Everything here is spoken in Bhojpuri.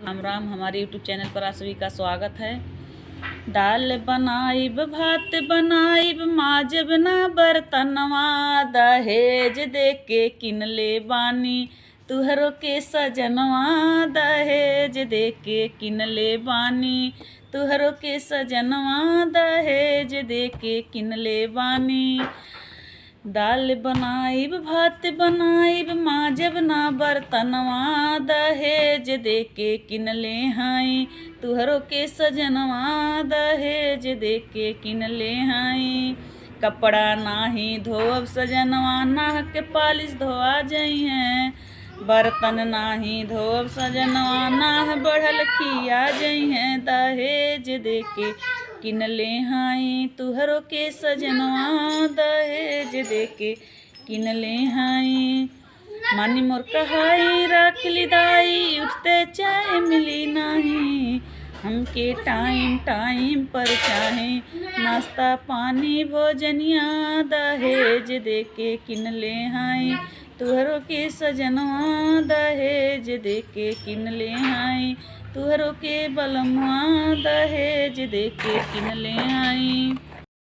राम राम। हमारे YouTube चैनल पर आप सभी का स्वागत है। दाल बनाइब भात बनाइब माजब ना बर्तनवा, दहेज दे के किनले बानी तुहरो के सजनवा, दहेज दे के किनले बानी तुहरो के सजनवा, दहेज दे के किनले बानी। दाल बनाइब भात बनाइब माजब ना बर्तनवा, दहेज दे के किनले हाई तुहरो के सजनवा, दहेज दे के किनले हाई। कपड़ा नाही धोब सजनवा, नाह के पालिश धोआ जई हैं। बर्तन नाही धोब सजनवा, नाह बढ़ल खिया जई हैं। दहेज दे के किनले हाई तुहरो के सजनवा, दहेज दे के किनले हाई। मानी मोर कहाई राख ली दाई, उठते चाय मिली नाही। हमके टाइम टाइम पर चाहे नाश्ता पानी भोजनिया, दहेज दे के किनले हाई तुहरो के सजनवा, दहेज दे के किनले हाई तुहरो के बलमुआ, दहेज दे के किनले हाई।